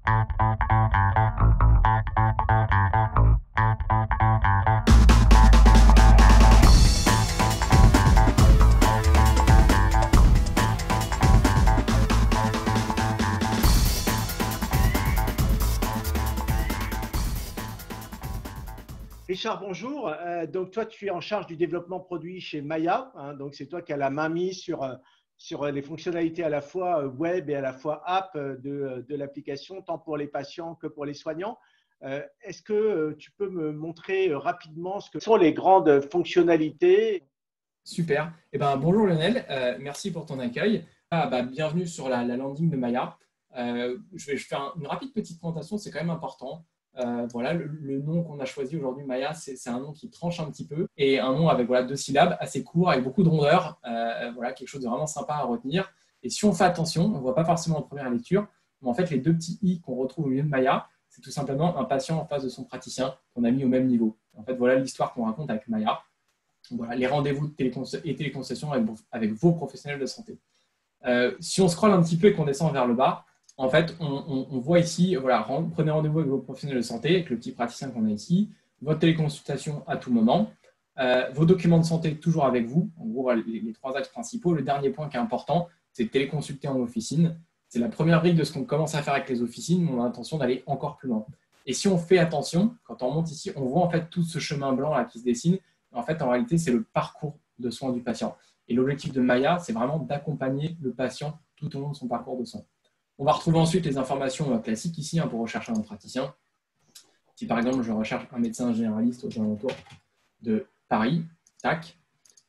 Richard, bonjour. Donc, toi, tu es en charge du développement produit chez Maya. Donc, c'est toi qui as la main mise sur les fonctionnalités à la fois web et à la fois app de l'application, tant pour les patients que pour les soignants. Est-ce que tu peux me montrer rapidement ce que sont les grandes fonctionnalités? Super. Bonjour Lionel, merci pour ton accueil. Bienvenue sur la landing de Maya. Je vais faire une rapide petite présentation, c'est quand même important. Voilà, le nom qu'on a choisi aujourd'hui, Maya, c'est un nom qui tranche un petit peu et un nom avec 2 syllabes, assez court, avec beaucoup de rondeur. Voilà, quelque chose de vraiment sympa à retenir. Et si on fait attention, on ne voit pas forcément en première lecture, mais en fait, les 2 petits i qu'on retrouve au milieu de Maya, c'est tout simplement un patient en face de son praticien qu'on a mis au même niveau. En fait, voilà l'histoire qu'on raconte avec Maya. Voilà, les rendez-vous et téléconsultations avec vos professionnels de santé. Si on scrolle un petit peu et qu'on descend vers le bas, en fait, on voit ici, voilà, prenez rendez-vous avec vos professionnels de santé, avec le petit praticien qu'on a ici, votre téléconsultation à tout moment, vos documents de santé toujours avec vous, en gros, voilà, les 3 axes principaux. Le dernier point qui est important, c'est téléconsulter en officine. C'est la première brique de ce qu'on commence à faire avec les officines, mais on a l'intention d'aller encore plus loin. Et si on fait attention, quand on monte ici, on voit en fait tout ce chemin blanc là qui se dessine. En fait, en réalité, c'est le parcours de soins du patient. Et l'objectif de Maya, c'est vraiment d'accompagner le patient tout au long de son parcours de soins. On va retrouver ensuite les informations classiques ici pour rechercher un praticien. Si par exemple, je recherche un médecin généraliste aux alentours de Paris, tac,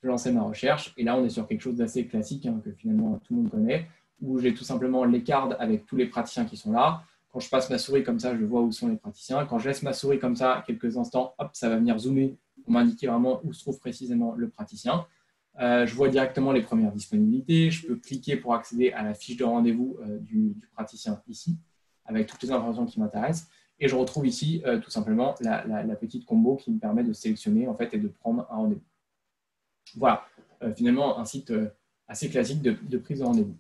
je lance ma recherche. Et là, on est sur quelque chose d'assez classique que finalement tout le monde connaît, où j'ai tout simplement les cartes avec tous les praticiens qui sont là. Quand je passe ma souris comme ça, je vois où sont les praticiens. Quand je laisse ma souris comme ça, quelques instants, hop, ça va venir zoomer pour m'indiquer vraiment où se trouve précisément le praticien. Je vois directement les premières disponibilités. Je peux cliquer pour accéder à la fiche de rendez-vous du praticien ici, avec toutes les informations qui m'intéressent. Et je retrouve ici tout simplement la petite combo qui me permet de sélectionner en fait, et de prendre un rendez-vous. Voilà, finalement un site assez classique de prise de rendez-vous.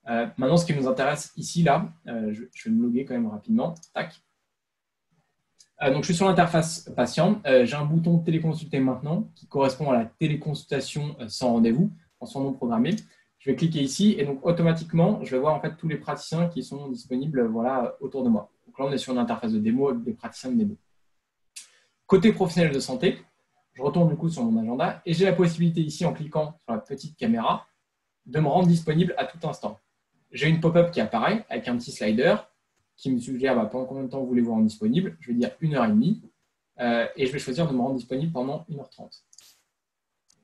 Maintenant, ce qui nous intéresse ici, là, je vais me loguer quand même rapidement. Tac. Donc, je suis sur l'interface patient. J'ai un bouton téléconsulter maintenant qui correspond à la téléconsultation sans rendez-vous, en son nom programmé. Je vais cliquer ici et donc automatiquement, je vais voir en fait tous les praticiens qui sont disponibles voilà, autour de moi. Donc là, on est sur une interface de démo avec des praticiens de démo. Côté professionnel de santé, je retourne du coup sur mon agenda et j'ai la possibilité ici, en cliquant sur la petite caméra, de me rendre disponible à tout instant. J'ai une pop-up qui apparaît avec un petit slider qui me suggère pendant combien de temps vous voulez vous rendre disponible. Je vais dire 1h30 et je vais choisir de me rendre disponible pendant 1h30.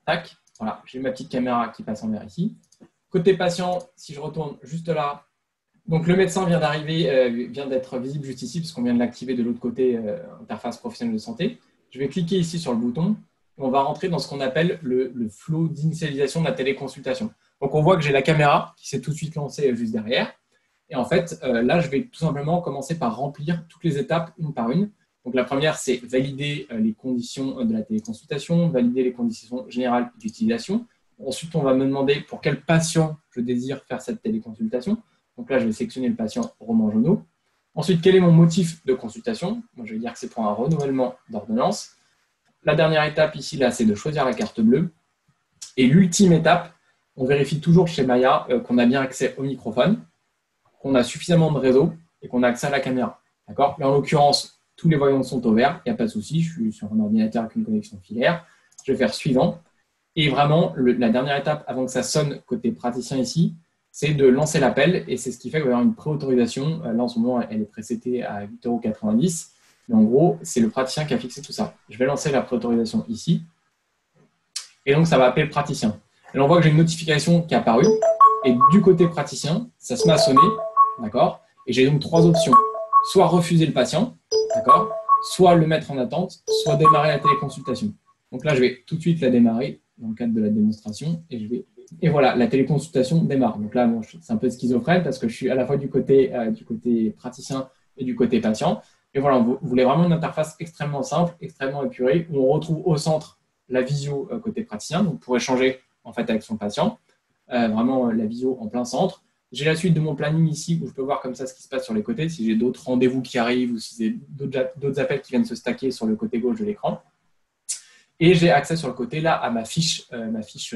Tac, voilà, j'ai ma petite caméra qui passe en vert ici. Côté patient, si je retourne juste là, donc le médecin vient d'arriver, vient d'être visible juste ici parce qu'on vient de l'activer de l'autre côté, interface professionnelle de santé. Je vais cliquer ici sur le bouton et on va rentrer dans ce qu'on appelle le flow d'initialisation de la téléconsultation. Donc, on voit que j'ai la caméra qui s'est tout de suite lancée juste derrière. Et en fait, là, je vais tout simplement commencer par remplir toutes les étapes une par une. Donc, la première, c'est valider les conditions de la téléconsultation, valider les conditions générales d'utilisation. Ensuite, on va me demander pour quel patient je désire faire cette téléconsultation. Donc là, je vais sélectionner le patient Romain Jonneau. Ensuite, quel est mon motif de consultation? Moi, je vais dire que c'est pour un renouvellement d'ordonnance. La dernière étape ici, là, c'est de choisir la carte bleue. Et l'ultime étape, on vérifie toujours chez Maya qu'on a bien accès au microphone, qu'on a suffisamment de réseau et qu'on a accès à la caméra. D'accord? Là, en l'occurrence, tous les voyants sont au vert, il n'y a pas de souci, je suis sur un ordinateur avec une connexion filaire. Je vais faire suivant. Et vraiment, la dernière étape avant que ça sonne côté praticien ici, c'est de lancer l'appel et c'est ce qui fait qu'il va y avoir une préautorisation. Là, en ce moment, elle est précétée à 8,90 €. Mais en gros, c'est le praticien qui a fixé tout ça. Je vais lancer la préautorisation ici. Et donc, ça va appeler le praticien. Et on voit que j'ai une notification qui est apparue. Et du côté praticien, ça se met à sonner. D'accord? Et j'ai donc 3 options. Soit refuser le patient, d'accord? Soit le mettre en attente, soit démarrer la téléconsultation. Donc là, je vais tout de suite la démarrer dans le cadre de la démonstration. Et voilà, la téléconsultation démarre. Donc là, bon, c'est un peu schizophrène parce que je suis à la fois du côté praticien et du côté patient. Et voilà, on voulait vraiment une interface extrêmement simple, extrêmement épurée, où on retrouve au centre la visio côté praticien, donc pour échanger en fait avec son patient. Vraiment la visio en plein centre. J'ai la suite de mon planning ici où je peux voir comme ça ce qui se passe sur les côtés, si j'ai d'autres rendez-vous qui arrivent ou si j'ai d'autres appels qui viennent se stacker sur le côté gauche de l'écran. Et j'ai accès sur le côté là à ma fiche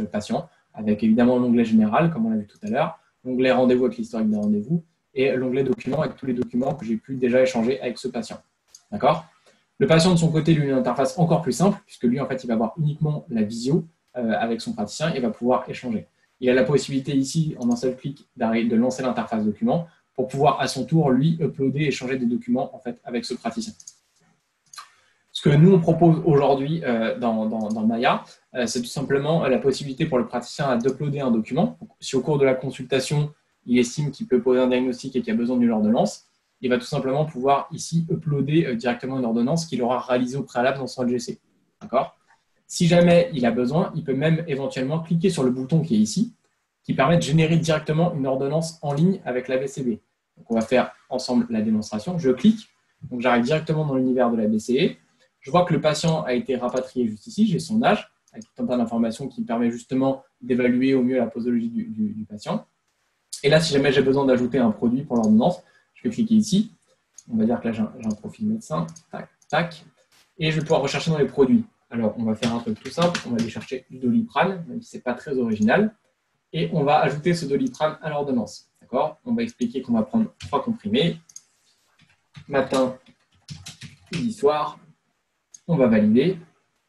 patient, avec évidemment l'onglet général, comme on l'a vu tout à l'heure, l'onglet rendez-vous avec l'historique des rendez-vous et l'onglet documents avec tous les documents que j'ai pu déjà échanger avec ce patient. D'accord ? Le patient de son côté, lui, a une interface encore plus simple, puisque lui, en fait, il va avoir uniquement la visio avec son praticien et va pouvoir échanger. Il a la possibilité ici, en un seul clic, de lancer l'interface document pour pouvoir à son tour, lui, uploader et échanger des documents en fait, avec ce praticien. Ce que nous, on propose aujourd'hui dans Maya, c'est tout simplement la possibilité pour le praticien d'uploader un document. Donc, si au cours de la consultation, il estime qu'il peut poser un diagnostic et qu'il a besoin d'une ordonnance, il va tout simplement pouvoir ici uploader directement une ordonnance qu'il aura réalisée au préalable dans son LGC. D'accord ? Si jamais il a besoin, il peut même éventuellement cliquer sur le bouton qui est ici, qui permet de générer directement une ordonnance en ligne avec la BCB. Donc, on va faire ensemble la démonstration. Je clique, donc j'arrive directement dans l'univers de la BCE. Je vois que le patient a été rapatrié juste ici, j'ai son âge, avec tout un tas d'informations qui permet justement d'évaluer au mieux la posologie du patient. Et là, si jamais j'ai besoin d'ajouter un produit pour l'ordonnance, je vais cliquer ici. On va dire que là, j'ai un profil médecin. Tac, tac. Et je vais pouvoir rechercher dans les produits. Alors, on va faire un truc tout simple. On va aller chercher du Doliprane, même si ce n'est pas très original. Et on va ajouter ce Doliprane à l'ordonnance. D'accord ? On va expliquer qu'on va prendre 3 comprimés. Matin, midi, soir. On va valider.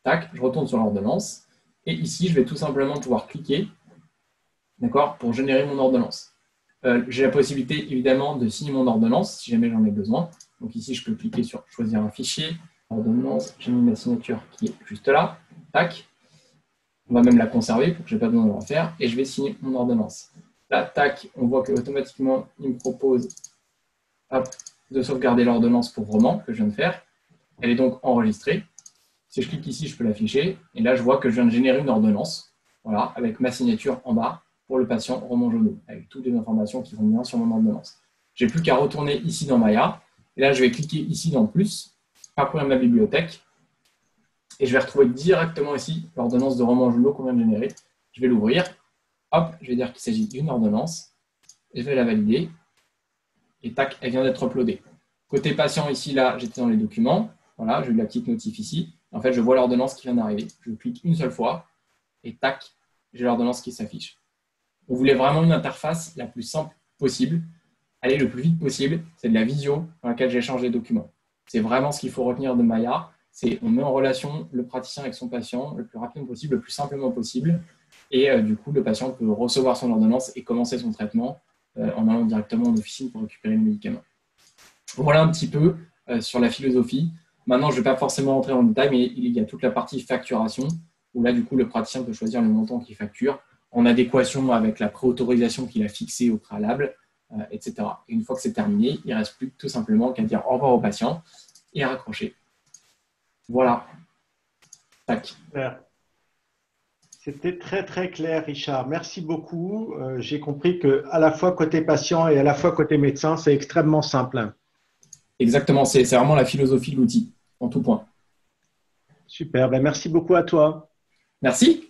Tac, je retourne sur l'ordonnance. Et ici, je vais tout simplement pouvoir cliquer, d'accord, pour générer mon ordonnance. J'ai la possibilité, évidemment, de signer mon ordonnance si jamais j'en ai besoin. Donc ici, je peux cliquer sur « Choisir un fichier ». Ordonnance, j'ai mis ma signature qui est juste là. Tac. On va même la conserver pour que je n'ai pas besoin de le refaire. Et je vais signer mon ordonnance. Là, tac, on voit qu'automatiquement, il me propose de sauvegarder l'ordonnance pour roman que je viens de faire. Elle est donc enregistrée. Si je clique ici, je peux l'afficher. Et là, je vois que je viens de générer une ordonnance, voilà, avec ma signature en bas pour le patient Roman Jonneau, avec toutes les informations qui vont bien sur mon ordonnance. Je n'ai plus qu'à retourner ici dans Maya. Et là, je vais cliquer ici dans Plus, parcourir ma bibliothèque. Et je vais retrouver directement ici l'ordonnance de Roman Jonneau qu'on vient de générer. Je vais l'ouvrir. Hop, je vais dire qu'il s'agit d'une ordonnance. Et je vais la valider. Et tac, elle vient d'être uploadée. Côté patient, ici, là, j'étais dans les documents. Voilà, j'ai eu la petite notif ici. En fait, je vois l'ordonnance qui vient d'arriver. Je clique une seule fois et tac, j'ai l'ordonnance qui s'affiche. On voulait vraiment une interface la plus simple possible, aller le plus vite possible. C'est de la visio dans laquelle j'échange les documents. C'est vraiment ce qu'il faut retenir de Maya. C'est on met en relation le praticien avec son patient le plus rapidement possible, le plus simplement possible. Et du coup, le patient peut recevoir son ordonnance et commencer son traitement en allant directement en officine pour récupérer le médicament. Voilà un petit peu sur la philosophie. Maintenant, je ne vais pas forcément rentrer dans le détail, mais il y a toute la partie facturation, où là, du coup, le praticien peut choisir le montant qu'il facture en adéquation avec la préautorisation qu'il a fixée au préalable, etc. Et une fois que c'est terminé, il ne reste plus tout simplement qu'à dire au revoir au patient et à raccrocher. Voilà. Tac. C'était très, très clair, Richard. Merci beaucoup. J'ai compris qu'à la fois côté patient et à la fois côté médecin, c'est extrêmement simple. Exactement, c'est vraiment la philosophie de l'outil, en tout point. Super, ben merci beaucoup à toi. Merci.